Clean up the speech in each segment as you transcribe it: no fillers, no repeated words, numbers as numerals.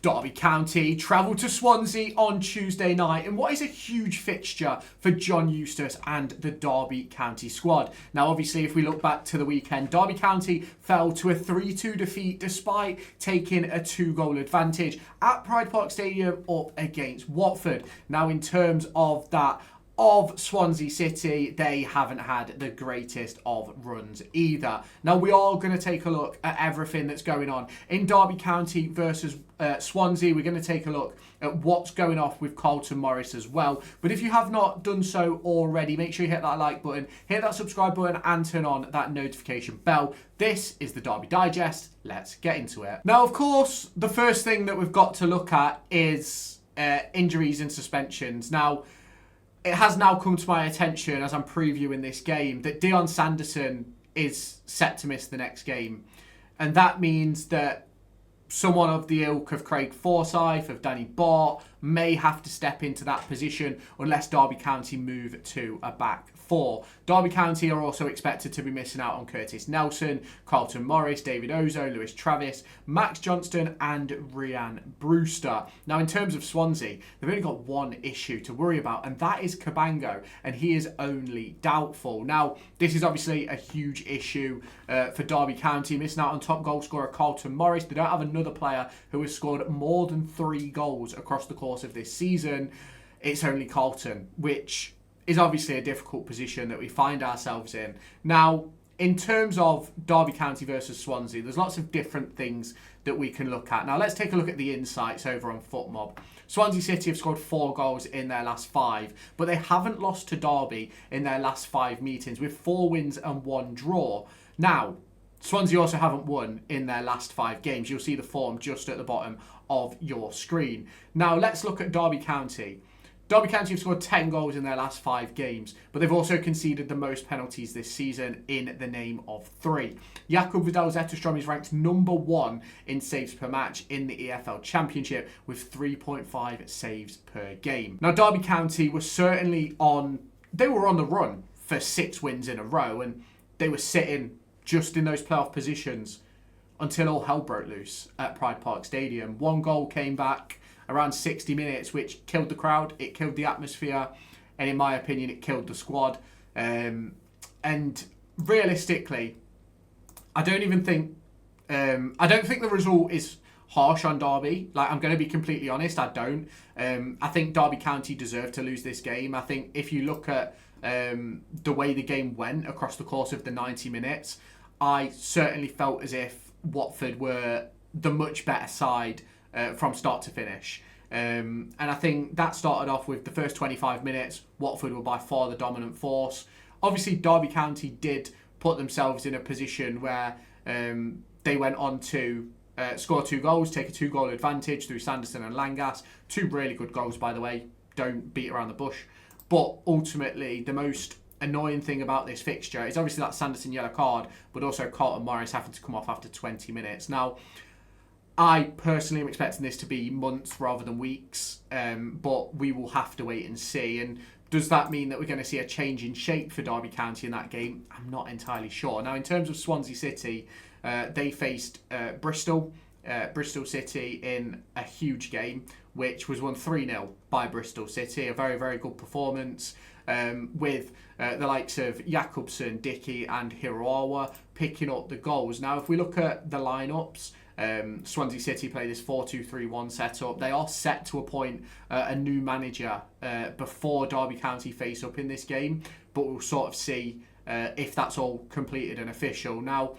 Derby County travel to Swansea on Tuesday night in what is a huge fixture for John Eustace and the Derby County squad. Now, obviously, if we look back to the weekend, Derby County fell to a 3-2 defeat despite taking a 2-goal advantage at Pride Park Stadium up against Watford. Now, in terms of that, of Swansea City, they haven't had the greatest of runs either. Now, we are going to take a look at everything that's going on in Derby County versus Swansea. We're going to take a look at what's going off with Carlton Morris as well. But if you have not done so already, make sure you hit that like button, hit that subscribe button, and turn on that notification bell. This is the Derby Digest. Let's get into it. Now, of course, the first thing that we've got to look at is injuries and suspensions. Now, it has now come to my attention as I'm previewing this game that Dion Sanderson is set to miss the next game. And that means that someone of the ilk of Craig Forsyth, of Danny Bart, may have to step into that position unless Derby County move to a back four. Derby County are also expected to be missing out on Curtis Nelson, Carlton Morris, David Ozo, Lewis Travis, Max Johnston and Ryan Brewster. Now, in terms of Swansea, they've only got one issue to worry about, and that is Cabango, and he is only doubtful. Now, this is obviously a huge issue for Derby County, missing out on top goal scorer Carlton Morris. They don't have another player who has scored more than 3 goals across the course of this season. It's only Carlton, which is obviously a difficult position that we find ourselves in. Now, in terms of Derby County versus Swansea, there's lots of different things that we can look at. Now, let's take a look at the insights over on FootMob. Swansea City have scored 4 goals in their last 5, but they haven't lost to Derby in their last 5 meetings, with 4 wins and 1 draw. Now, Swansea also haven't won in their last 5 games. You'll see the form just at the bottom of your screen. Now, let's look at Derby County. Derby County have scored 10 goals in their last 5 games, but they've also conceded the most penalties this season in the name of 3. Jakub Vidal-Zetterstrom is ranked number 1 in saves per match in the EFL Championship with 3.5 saves per game. Now, Derby County were certainly on the run for 6 wins in a row, and they were sitting just in those playoff positions until all hell broke loose at Pride Park Stadium. 1 goal came back around 60 minutes, which killed the crowd, it killed the atmosphere, and in my opinion, it killed the squad. And realistically, I don't think the result is harsh on Derby. Like, I'm going to be completely honest, I don't. I think Derby County deserve to lose this game. I think if you look at the way the game went across the course of the 90 minutes, I certainly felt as if Watford were the much better side from start to finish. And I think that started off with the first 25 minutes. Watford were by far the dominant force. Obviously, Derby County did put themselves in a position where they went on to score 2 goals, take a 2-goal advantage through Sanderson and Langas. 2 really good goals, by the way. Don't beat around the bush. But ultimately, the most annoying thing about this fixture is obviously that Sanderson yellow card, but also Carlton Morris having to come off after 20 minutes. Now, I personally am expecting this to be months rather than weeks, but we will have to wait and see. And does that mean that we're going to see a change in shape for Derby County in that game? I'm not entirely sure. Now, in terms of Swansea City, they faced Bristol City in a huge game, which was won 3-0 by Bristol City. A very, very good performance with the likes of Jakobsen, Dickey and Hirawa picking up the goals. Now, if we look at the lineups, Swansea City play this 4-2-3-1 setup. They are set to appoint a new manager before Derby County face up in this game, but we'll sort of see if that's all completed and official. Now,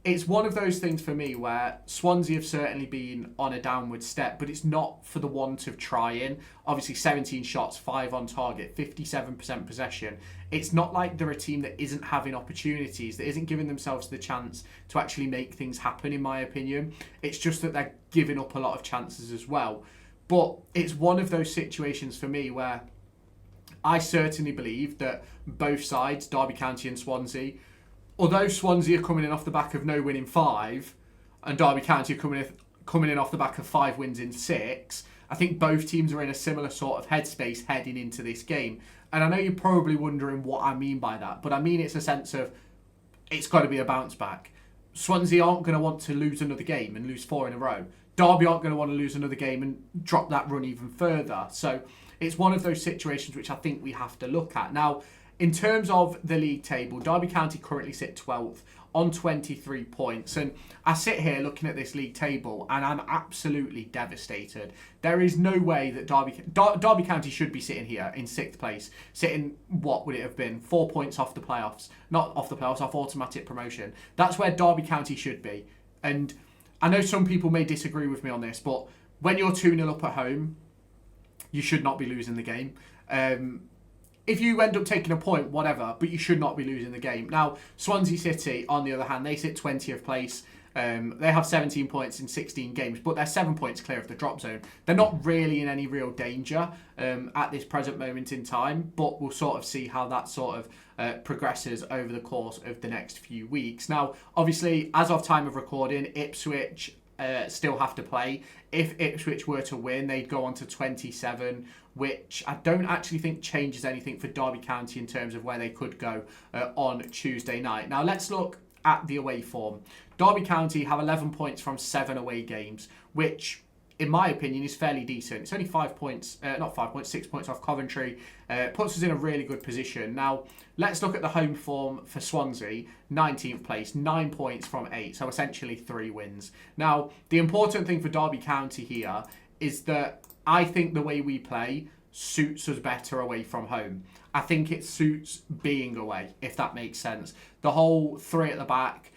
it's one of those things for me where Swansea have certainly been on a downward step, but it's not for the want of trying. Obviously, 17 shots, 5 on target, 57% possession. It's not like they're a team that isn't having opportunities, that isn't giving themselves the chance to actually make things happen, in my opinion. It's just that they're giving up a lot of chances as well. But it's one of those situations for me where I certainly believe that both sides, Derby County and Swansea, although Swansea are coming in off the back of no win in 5, and Derby County are coming in off the back of 5 wins in 6, I think both teams are in a similar sort of headspace heading into this game. And I know you're probably wondering what I mean by that, but I mean it's a sense of it's got to be a bounce back. Swansea aren't going to want to lose another game and lose 4 in a row. Derby aren't going to want to lose another game and drop that run even further. So it's one of those situations which I think we have to look at. Now, in terms of the league table, Derby County currently sit 12th on 23 points. And I sit here looking at this league table and I'm absolutely devastated. There is no way that Derby County should be sitting here in 6th place, sitting, what would it have been, 4 points off the playoffs. Not off the playoffs, off automatic promotion. That's where Derby County should be. And I know some people may disagree with me on this, but when you're 2-0 up at home, you should not be losing the game. If you end up taking a point, whatever, but you should not be losing the game. Now, Swansea City, on the other hand, they sit 20th place. They have 17 points in 16 games, but they're 7 points clear of the drop zone. They're not really in any real danger at this present moment in time, but we'll sort of see how that sort of progresses over the course of the next few weeks. Now, obviously, as of time of recording, Ipswich still have to play. If Ipswich were to win, they'd go on to 27, which I don't actually think changes anything for Derby County in terms of where they could go on Tuesday night. Now, let's look at the away form. Derby County have 11 points from 7 away games, which, in my opinion, is fairly decent. It's only 5 points, not 5 points, 6 points off Coventry. Puts us in a really good position. Now, let's look at the home form for Swansea. 19th place, 9 points from 8, so essentially 3 wins. Now, the important thing for Derby County here is that I think the way we play suits us better away from home. I think it suits being away, if that makes sense. The whole 3 at the back,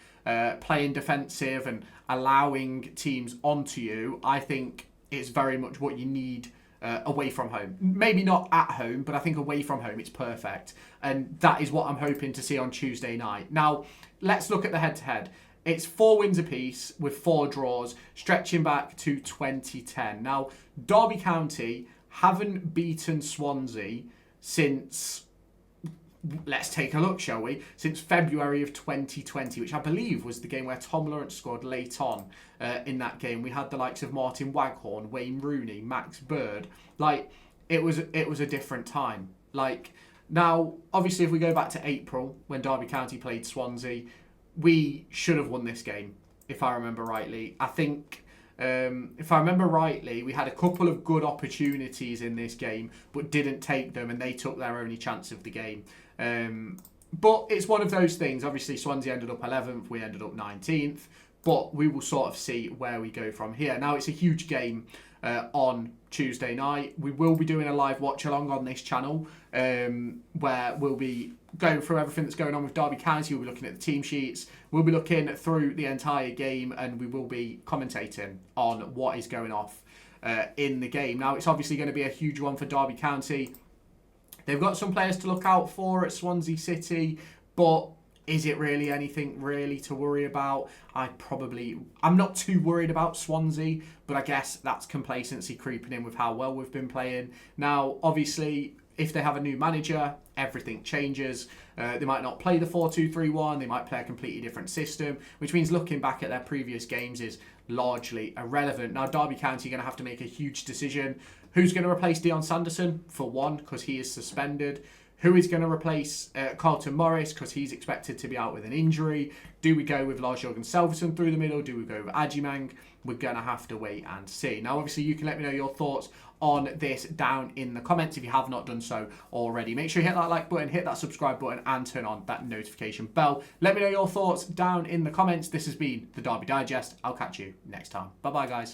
playing defensive and allowing teams onto you, I think it's very much what you need away from home. Maybe not at home, but I think away from home it's perfect. And that is what I'm hoping to see on Tuesday night. Now, let's look at the head-to-head. It's 4 wins apiece with 4 draws, stretching back to 2010. Now, Derby County haven't beaten Swansea since, let's take a look, shall we? Since February of 2020, which I believe was the game where Tom Lawrence scored late on in that game. We had the likes of Martin Waghorn, Wayne Rooney, Max Bird. Like, it was a different time. Like, now, obviously, if we go back to April, when Derby County played Swansea, we should have won this game, if I remember rightly. I think, if I remember rightly, we had a couple of good opportunities in this game, but didn't take them, and they took their only chance of the game. But it's one of those things. Obviously, Swansea ended up 11th, we ended up 19th, but we will sort of see where we go from here. Now, it's a huge game on Tuesday night. We will be doing a live watch along on this channel where we'll be going through everything that's going on with Derby County. We'll be looking at the team sheets. We'll be looking through the entire game, and we will be commentating on what is going off in the game. Now, it's obviously going to be a huge one for Derby County. They've got some players to look out for at Swansea City, but is it really anything really to worry about? I'm not too worried about Swansea, but I guess that's complacency creeping in with how well we've been playing. Now, obviously, if they have a new manager, everything changes. They might not play the 4-2-3-1. They might play a completely different system, which means looking back at their previous games is largely irrelevant. Now, Derby County are going to have to make a huge decision. Who's going to replace Dion Sanderson, for one, because he is suspended? Who is going to replace Carlton Morris, because he's expected to be out with an injury? Do we go with Lars-Jørgen Selvison through the middle? Do we go with Ajimang? We're going to have to wait and see. Now, obviously, you can let me know your thoughts on this down in the comments if you have not done so already. Make sure you hit that like button, hit that subscribe button, and turn on that notification bell. Let me know your thoughts down in the comments. This has been the Derby Digest. I'll catch you next time. Bye-bye, guys.